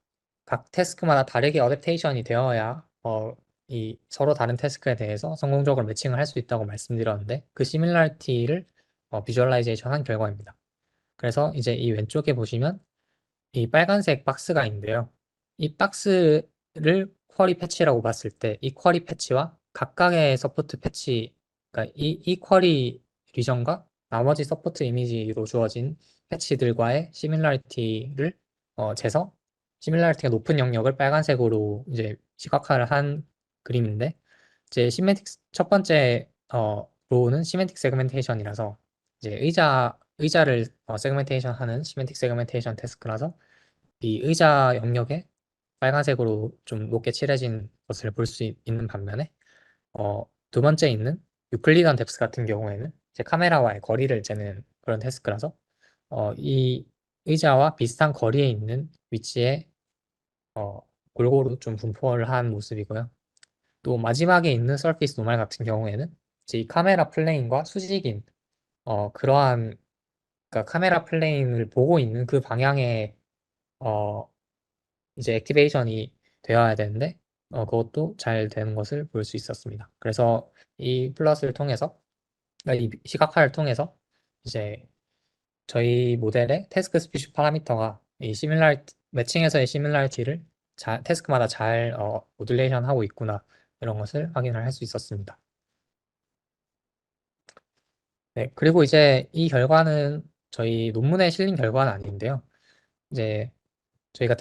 각 태스크마다 다르게 어댑테이션이 되어야 이 서로 다른 태스크에 대해서 성공적으로 매칭을 할 수 있다고 말씀드렸는데 그 시밀라리티를 비주얼라이제이션 한 결과입니다. 그래서 이제 이 왼쪽에 보시면 이 빨간색 박스가 있는데요. 이 박스를 쿼리 패치라고 봤을 때 이 쿼리 패치와 각각의 서포트 패치, 그러니까 이 쿼리 리전과 나머지 서포트 이미지로 주어진 패치들과의 시밀라리티를 재서 시밀라리티가 높은 영역을 빨간색으로 이제 시각화를 한 그림인데 이제 첫 번째 로우는 시멘틱 세그멘테이션이라서 이제 의자를 세그멘테이션 하는 시멘틱 세그멘테이션 태스크라서 이 의자 영역에 빨간색으로 좀 높게 칠해진 것을 볼 수 있는 반면에 두 번째 있는 유클리던 뎁스 같은 경우에는 이제 카메라와의 거리를 재는 그런 태스크라서 이 의자와 비슷한 거리에 있는 위치에 어, 골고루 좀 분포를 한 모습이고요. 또 마지막에 있는 서피스 노말 같은 경우에는 이제 이 카메라 플레인과 수직인 그러한 그러니까 카메라 플레인을 보고 있는 그 방향에 어, 이제 액티베이션이 되어야 되는데 그것도 잘 되는 것을 볼 수 있었습니다. 그래서 이 플러스를 통해서 이 시각화를 통해서 이제 저희 모델의 태스크 스피시 파라미터가 이 시뮬라리티 매칭에서의 시뮬라리티를 태스크마다 잘 모듈레이션 하고 있구나 이런 것을 확인을 할 수 있었습니다. 네, 그리고 이제 이 결과는 저희 논문에 실린 결과는 아닌데요. 이제 저희가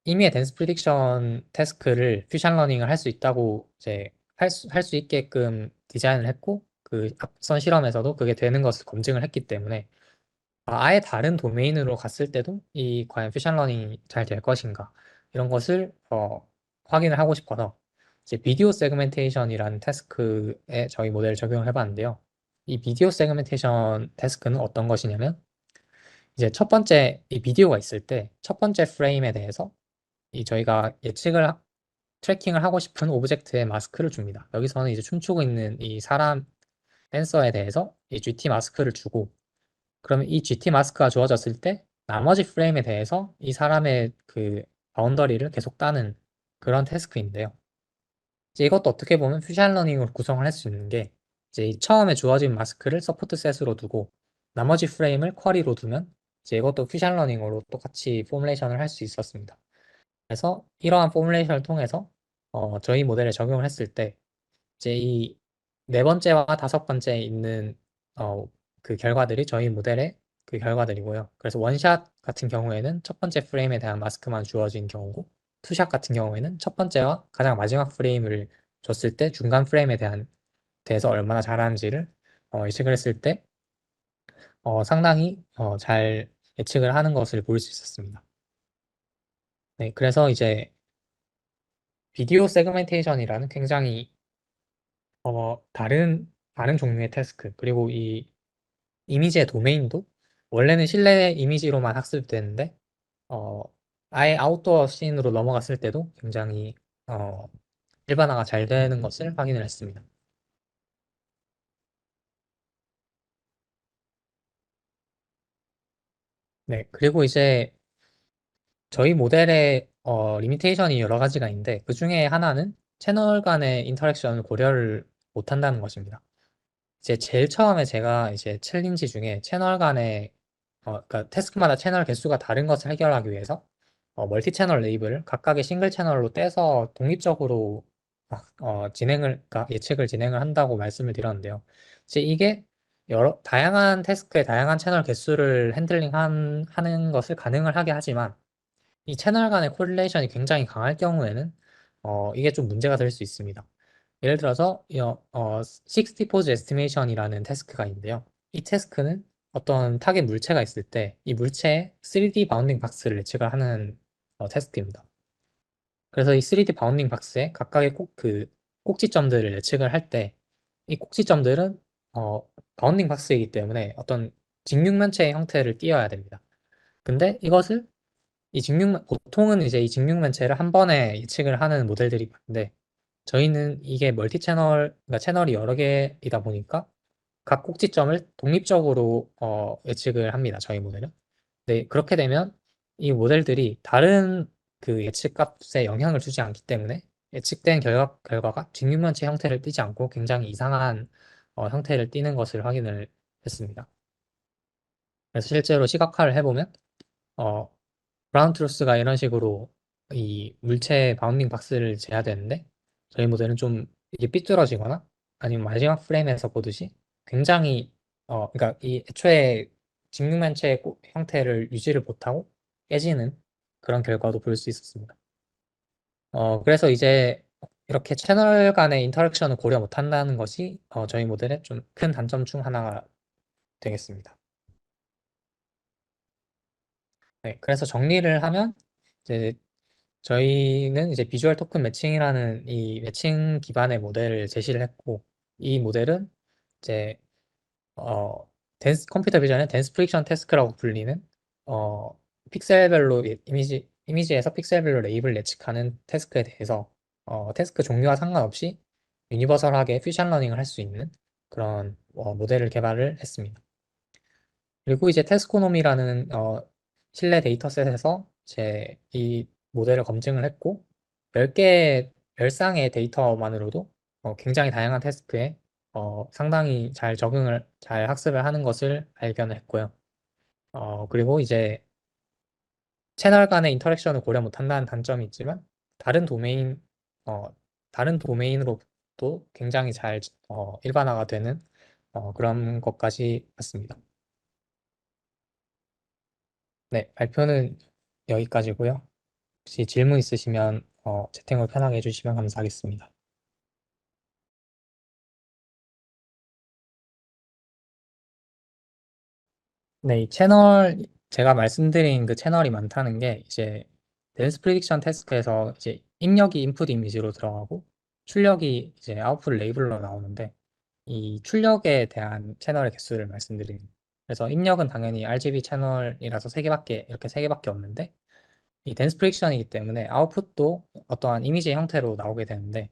이미의 댄스 프리딕션 태스크를 퓨전 러닝을 할 수 있다고 이제 할 수 있게끔 디자인을 했고 그 앞선 실험에서도 그게 되는 것을 검증을 했기 때문에 아예 다른 도메인으로 갔을 때도 이 과연 퓨전 러닝이 잘 될 것인가 이런 것을 확인을 하고 싶어서 이제 비디오 세그멘테이션이라는 태스크에 저희 모델을 적용을 해봤는데요. 이 비디오 세그멘테이션 태스크는 어떤 것이냐면 이제 첫 번째 이 비디오가 있을 때 첫 번째 프레임에 대해서 이 저희가 트래킹을 하고 싶은 오브젝트의 마스크를 줍니다. 여기서는 이제 춤추고 있는 이 사람 댄서에 대해서 이 GT 마스크를 주고 그러면 이 GT 마스크가 주어졌을 때 나머지 프레임에 대해서 이 사람의 그 바운더리를 계속 따는 그런 태스크인데요. 이제 이것도 어떻게 보면 퓨전 러닝으로 구성을 할 수 있는 게 이제 이 처음에 주어진 마스크를 서포트 셋으로 두고 나머지 프레임을 쿼리로 두면 이제 이것도 퓨전 러닝으로 똑같이 포뮬레이션을 할 수 있었습니다. 그래서 이러한 포뮬레이션을 통해서 저희 모델에 적용을 했을 때 이제 이 네 번째와 다섯 번째에 있는 그 결과들이 저희 모델의 그 결과들이고요. 그래서 원샷 같은 경우에는 첫 번째 프레임에 대한 마스크만 주어진 경우고 투샷 같은 경우에는 첫 번째와 가장 마지막 프레임을 줬을 때 중간 프레임에 대해서 얼마나 잘하는지를 예측을 했을 때 상당히 잘 예측을 하는 것을 볼 수 있었습니다. 네, 그래서 이제 비디오 세그멘테이션이라는 굉장히 다른 종류의 태스크, 그리고 이 이미지의 도메인도 원래는 실내 이미지로만 학습되는데 어, 아예 아웃도어 씬으로 넘어갔을 때도 굉장히 어, 일반화가 잘 되는 것을 확인을 했습니다. 네, 그리고 이제 저희 모델의 리미테이션이 여러 가지가 있는데 그 중에 하나는 채널 간의 인터랙션을 고려를 못한다는 것입니다. 이제 제일 처음에 제가 이제 챌린지 중에 채널 간의 그러니까 태스크마다 채널 개수가 다른 것을 해결하기 위해서 멀티 채널 레이블을 각각의 싱글 채널로 떼서 독립적으로 그러니까 예측을 진행을 한다고 말씀을 드렸는데요. 이제 이게 여러 다양한 태스크에 다양한 채널 개수를 하는 것을 가능을 하게 하지만 이 채널 간의 코릴레이션이 굉장히 강할 경우에는 이게 좀 문제가 될 수 있습니다. 예를 들어서 60 포즈 에스티메이션이라는 태스크가 있는데요. 이 태스크는 어떤 타겟 물체가 있을 때 이 물체의 3D 바운딩 박스를 예측을 하는 태스크입니다. 그래서 이 3D 바운딩 박스에 각각의 꼭지점들을 예측을 할 때 이 꼭지점들은 바운딩 박스이기 때문에 어떤 직육면체의 형태를 띄어야 됩니다. 근데 이것을 보통은 이제 이 직육면체를 한 번에 예측을 하는 모델들이 많은데 저희는 이게 멀티 채널, 그러니까 채널이 여러 개이다 보니까 각 꼭지점을 독립적으로 예측을 합니다. 저희 모델은. 네, 그렇게 되면 이 모델들이 다른 그 예측 값에 영향을 주지 않기 때문에 예측된 결과가 직육면체 형태를 띠지 않고 굉장히 이상한 형태를 띠는 것을 확인을 했습니다. 그래서 실제로 시각화를 해보면 어, 브라운 트루스가 이런 식으로 이 물체 바운딩 박스를 재야 되는데 저희 모델은 좀 이게 삐뚤어지거나 아니면 마지막 프레임에서 보듯이 굉장히 그러니까 이 애초에 직육면체 형태를 유지를 못하고 깨지는 그런 결과도 볼 수 있었습니다. 그래서 이제 이렇게 채널 간의 인터랙션을 고려 못한다는 것이 저희 모델의 좀 큰 단점 중 하나가 되겠습니다. 네, 그래서 정리를 하면 이제 저희는 이제 비주얼 토큰 매칭이라는 이 매칭 기반의 모델을 제시를 했고, 이 모델은 이제, 컴퓨터 비전의 댄스 프릭션 태스크라고 불리는, 픽셀별로 이미지에서 픽셀별로 레이블 예측하는 태스크에 대해서, 태스크 종류와 상관없이 유니버설하게 퓨전 러닝을 할 수 있는 그런 모델을 개발을 했습니다. 그리고 이제 테스코노미라는 실내 데이터셋에서 제 이 모델을 검증을 했고 10개, 10쌍의 데이터만으로도 굉장히 다양한 태스크에 상당히 잘 학습을 하는 것을 발견을 했고요. 그리고 이제 채널 간의 인터랙션을 고려 못한다는 단점이 있지만 다른 도메인, 어, 다른 도메인으로도 굉장히 잘 일반화가 되는 그런 것까지 봤습니다. 네, 발표는 여기까지고요. 혹시 질문 있으시면 채팅을 편하게 해주시면 감사하겠습니다. 네, 제가 말씀드린 그 채널이 많다는 게 이제 댄스 프리딕션 태스크에서 이제 입력이 인풋 이미지로 들어가고 출력이 이제 아웃풋 레이블로 나오는데 이 출력에 대한 채널의 개수를 말씀드립니다. 그래서 입력은 당연히 RGB 채널이라서 이렇게 세 개밖에 없는데 이 댄스 프릭션이기 때문에 아웃풋도 어떠한 이미지 형태로 나오게 되는데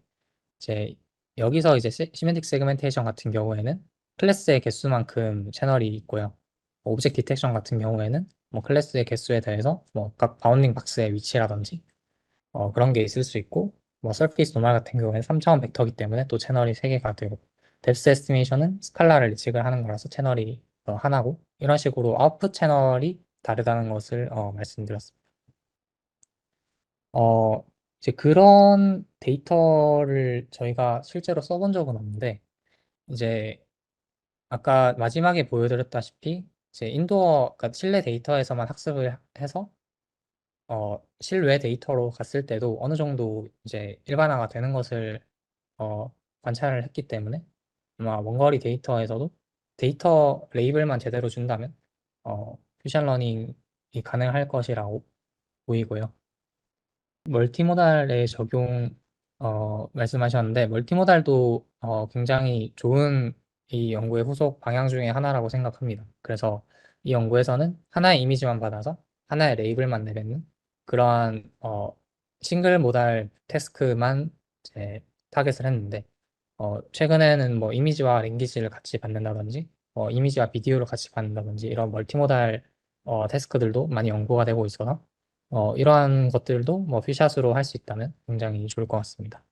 이제 여기서 이제 시멘틱 세그멘테이션 같은 경우에는 클래스의 개수만큼 채널이 있고요. 오브젝트 디텍션 같은 경우에는 뭐 클래스의 개수에 대해서 뭐 각 바운딩 박스의 위치라든지 그런 게 있을 수 있고 뭐 서피스 노멀 같은 경우에는 3차원 벡터이기 때문에 또 채널이 3개가 되고 뎁스 에스티메이션은 스칼라를 예측을 하는 거라서 채널이 하나고 이런 식으로 아웃풋 채널이 다르다는 것을 말씀드렸습니다. 어, 이제 그런 데이터를 저희가 실제로 써본 적은 없는데, 이제 아까 마지막에 보여드렸다시피, 이제 그러니까 실내 데이터에서만 학습을 해서, 실외 데이터로 갔을 때도 어느 정도 이제 일반화가 되는 것을, 어, 관찰을 했기 때문에, 아마 원거리 데이터에서도 데이터 레이블만 제대로 준다면 퓨전 러닝이 가능할 것이라고 보이고요. 멀티모달의 적용 말씀하셨는데 멀티모달도 굉장히 좋은 이 연구의 후속 방향 중에 하나라고 생각합니다. 그래서 이 연구에서는 하나의 이미지만 받아서 하나의 레이블만 내뱉는 그러한 싱글 모달 태스크만 이제 타겟을 했는데 최근에는 뭐 이미지와 랭귀지를 같이 받는다든지 이미지와 비디오를 같이 받는다든지 이런 멀티모달 태스크들도 많이 연구가 되고 있어서 이러한 것들도 뭐 퓨샷으로 할 수 있다면 굉장히 좋을 것 같습니다.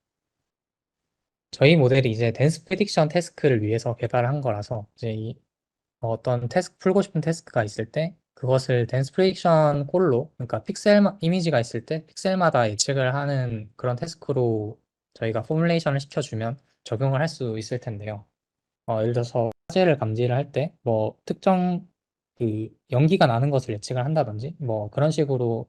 저희 모델이 이제 댄스 프리딕션 태스크를 위해서 개발한 거라서 이제 어떤 태스크 풀고 싶은 태스크가 있을 때 그것을 댄스 프리딕션 꼴로 그러니까 픽셀 이미지가 있을 때 픽셀마다 예측을 하는 그런 태스크로 저희가 포뮬레이션을 시켜주면 적용을 할 수 있을 텐데요. 예를 들어서 화재를 감지를 할 때 뭐 특정 그 연기가 나는 것을 예측을 한다든지 뭐 그런 식으로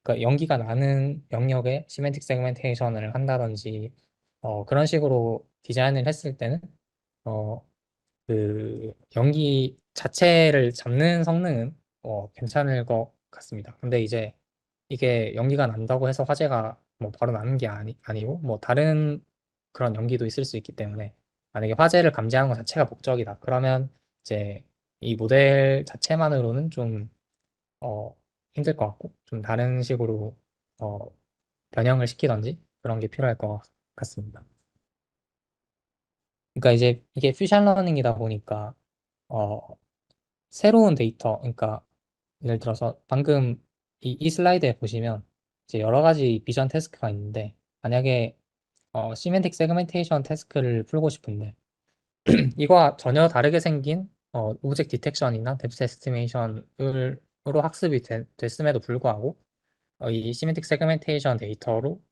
그러니까 연기가 나는 영역에 시멘틱 세그멘테이션을 한다든지 그런 식으로 디자인을 했을 때는 어, 그 연기 자체를 잡는 성능은 괜찮을 것 같습니다. 근데 이제 이게 연기가 난다고 해서 화재가 뭐 바로 나는 게 아니고 뭐 다른 그런 연기도 있을 수 있기 때문에 만약에 화재를 감지하는 것 자체가 목적이다. 그러면 이제 이 모델 자체만으로는 좀 힘들 것 같고 좀 다른 식으로 어, 변형을 시키던지 그런 게 필요할 것 같습니다. 그러니까 이제 이게 퓨전 러닝이다 보니까 어, 새로운 데이터, 그러니까 예를 들어서 방금 이 슬라이드에 보시면 이제 여러 가지 비전 태스크가 있는데 만약에 시멘틱 세그멘테이션 태스크를 풀고 싶은데 이거와 전혀 다르게 생긴 오브젝 디텍션이나 뎁스 에스티메이션으로 학습이 됐음에도 불구하고 이 시멘틱 세그멘테이션 데이터로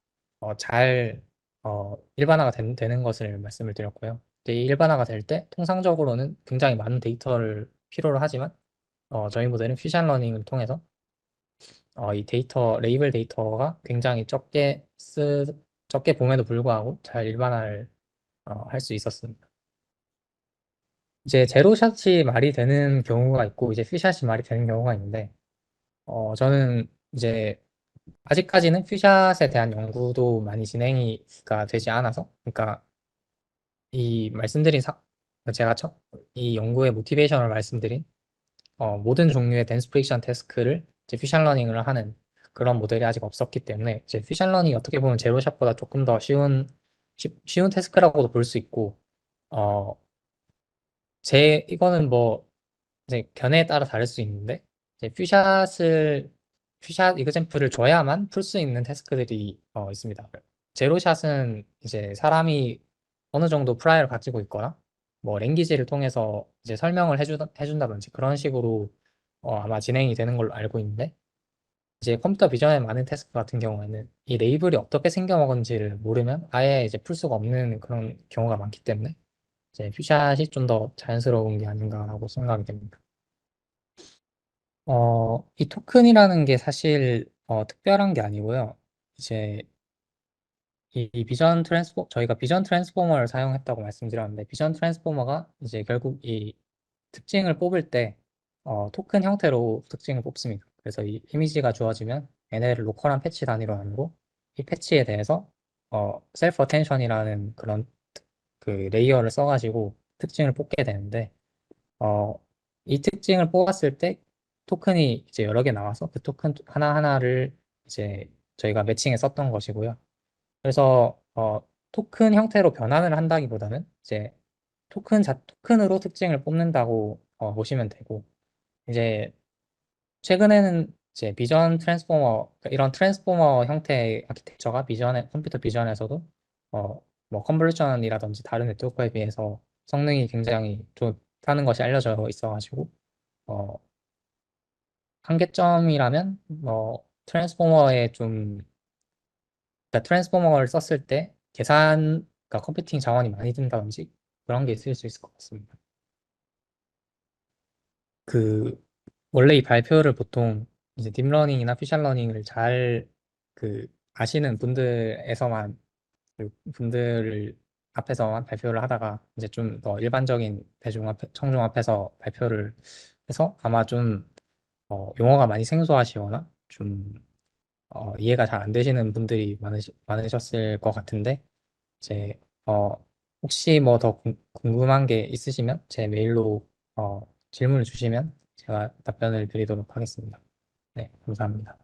잘 일반화가 되는 것을 말씀을 드렸고요. 이제 이 일반화가 될 때 통상적으로는 굉장히 많은 데이터를 필요로 하지만 저희 모델은 퓨전 러닝을 통해서 이 데이터 레이블 데이터가 굉장히 적게 봄에도 불구하고 잘 일반화를 할 수 있었습니다. 이제 제로샷이 말이 되는 경우가 있고 이제 퓨샷이 말이 되는 경우가 있는데 저는 이제 아직까지는 퓨샷에 대한 연구도 많이 진행이가 되지 않아서 그러니까 이 말씀드린 제가 이 연구의 모티베이션을 말씀드린 모든 종류의 댄스 프릭션 태스크를 이제 퓨전 러닝을 하는 그런 모델이 아직 없었기 때문에 이제 퓨전 러닝이 어떻게 보면 제로샷보다 조금 더 쉬운 태스크라고도 볼 수 있고 어, 이거는 뭐 이제 견해에 따라 다를 수 있는데 이제 퓨샷 이그젠플을 줘야만 풀 수 있는 태스크들이 있습니다. 제로샷은 이제 사람이 어느 정도 프라이를 가지고 있거나 뭐 랭귀지를 통해서 이제 설명을 해준다든지 그런 식으로 아마 진행이 되는 걸로 알고 있는데 이제 컴퓨터 비전에 많은 태스크 같은 경우에는 이 레이블이 어떻게 생겨먹은지를 모르면 아예 이제 풀 수가 없는 그런 경우가 많기 때문에 이제 퓨샷이 좀 더 자연스러운 게 아닌가라고 생각이 됩니다. 이 토큰이라는 게 사실 특별한 게 아니고요. 이제 이 저희가 비전 트랜스포머를 사용했다고 말씀드렸는데, 비전 트랜스포머가 이제 결국 이 특징을 뽑을 때 토큰 형태로 특징을 뽑습니다. 그래서 이 이미지가 주어지면 얘네를 로컬한 패치 단위로 나누고 이 패치에 대해서 셀프 어텐션이라는 그런 그 레이어를 써가지고 특징을 뽑게 되는데 어, 이 특징을 뽑았을 때 토큰이 이제 여러 개 나와서 그 토큰 하나하나를 이제 저희가 매칭해 썼던 것이고요. 그래서 토큰 형태로 변환을 한다기보다는 이제 토큰으로 특징을 뽑는다고 보시면 되고 이제 최근에는 이제 비전 트랜스포머 그러니까 이런 트랜스포머 형태의 아키텍처가 컴퓨터 비전에서도 뭐 컨볼루션이라든지 다른 네트워크에 비해서 성능이 굉장히 좋다는 것이 알려져 있어가지고 어, 한계점이라면 뭐 트랜스포머에 좀 그러니까 트랜스포머를 썼을 때 그러니까 컴퓨팅 자원이 많이 든다든지 그런 게 있을 수 있을 것 같습니다. 그 원래 이 발표를 보통 이제 딥러닝이나 피셜러닝을 잘 그 아시는 분들에서만 그 분들을 앞에서만 발표를 하다가 이제 좀 더 일반적인 청중 앞에서 발표를 해서 아마 좀 용어가 많이 생소하시거나 좀 이해가 잘 안 되시는 분들이 많으셨을 것 같은데 이제 어, 혹시 뭐 더 궁금한 게 있으시면 제 메일로 질문을 주시면 제가 답변을 드리도록 하겠습니다. 네, 감사합니다.